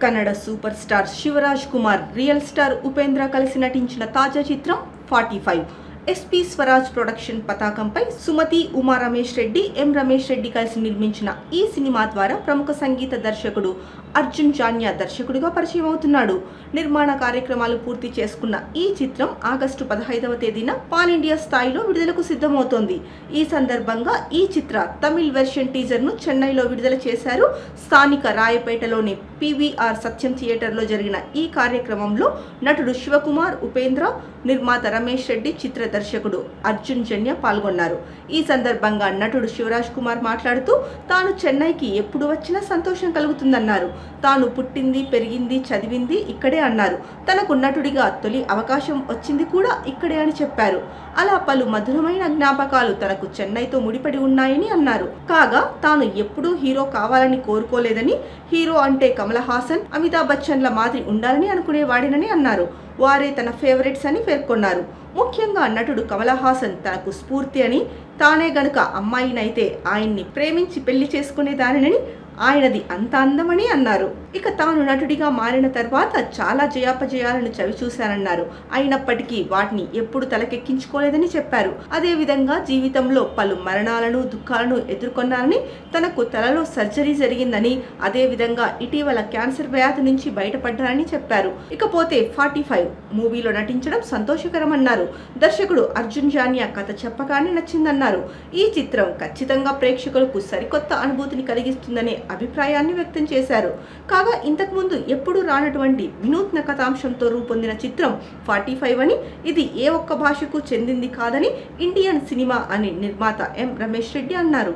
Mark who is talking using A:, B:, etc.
A: Kannada super star Shivaraj Kumar, real star Upendra కలిసి నటించిన తాజా చిత్రం 45. ఎస్పీ స్వరాజ్ ప్రొడక్షన్ పతాకంపై సుమతి, ఉమా రమేష్ రెడ్డి, ఎం రమేష్ రెడ్డి కలిసి నిర్మించిన ఈ సినిమా ద్వారా ప్రముఖ సంగీత దర్శకుడు అర్జున్ జాన్యా దర్శకుడిగా పరిచయం అవుతున్నాడు. నిర్మాణ కార్యక్రమాలు పూర్తి చేసుకున్న ఈ చిత్రం ఆగస్టు 15వ తేదీన పాన్ ఇండియా స్థాయిలో విడుదలకు సిద్ధమవుతోంది. ఈ సందర్భంగా ఈ చిత్ర తమిళ్ వెర్షన్ టీజర్ను చెన్నైలో విడుదల చేశారు. స్థానిక రాయపేటలోని పీవీఆర్ సత్యం థియేటర్లో జరిగిన ఈ కార్యక్రమంలో నటుడు శివకుమార్, ఉపేంద్ర, నిర్మాత రమేష్ రెడ్డి, చిత్ర దర్శకుడు అర్జున్ జన్య పాల్గొన్నారు. ఈ సందర్భంగా నటుడు శివరాజ్ కుమార్ మాట్లాడుతూ తాను చెన్నైకి ఎప్పుడు వచ్చినా సంతోషం కలుగుతుందన్నారు. తాను పుట్టింది, పెరిగింది, చదివింది ఇక్కడే అన్నారు. తనకు నటుడిగా తొలి అవకాశం వచ్చింది కూడా ఇక్కడే అని చెప్పారు. అలా పలు మధురమైన జ్ఞాపకాలు తనకు చెన్నైతో ముడిపడి ఉన్నాయని అన్నారు. కాగా తాను ఎప్పుడూ హీరో కావాలని కోరుకోలేదని, హీరో అంటే కమల్ హాసన్, అమితాబ్ బచ్చన్ల మాదిరి ఉండాలని అనుకునేవాడినని అన్నారు. వారే తన ఫేవరెట్స్ అని పేర్కొన్నారు. ముఖ్యంగా నటుడు కమల్ హాసన్ తనకు స్ఫూర్తి అని, తానే గనుక అమ్మాయినైతే ఆయన్ని ప్రేమించి పెళ్లి చేసుకునేదానినని, ఆయనది అంత అందమని అన్నారు. ఇక తాను నటుడిగా మారిన తర్వాత చాలా జయాపజయాలను చవిచూశానన్నారు. అయినప్పటికీ వాటిని ఎప్పుడు తలకెక్కించుకోలేదని చెప్పారు. అదేవిధంగా జీవితంలో పలు మరణాలను, దుఃఖాలను ఎదుర్కొన్నారని, తనకు తలలో సర్జరీ జరిగిందని, అదేవిధంగా ఇటీవల క్యాన్సర్ వ్యాధి నుంచి బయటపడ్డారని చెప్పారు. ఇకపోతే 45 మూవీలో నటించడం సంతోషకరమన్నారు. దర్శకుడు అర్జున్ జాన్యా కథ చెప్పగానే నచ్చిందన్నారు. ఈ చిత్రం ఖచ్చితంగా ప్రేక్షకులకు సరికొత్త అనుభూతిని కలిగిస్తుందనే అభిప్రాయాన్ని వ్యక్తం చేశారు. కాగా ఇంతకుముందు ఎప్పుడూ రానటువంటి వినూత్న కథాంశంతో రూపొందిన చిత్రం 45 అని, ఇది ఏ ఒక్క భాషకు చెందింది కాదని, ఇండియన్ సినిమా అని నిర్మాత ఎం రమేష్ రెడ్డి అన్నారు.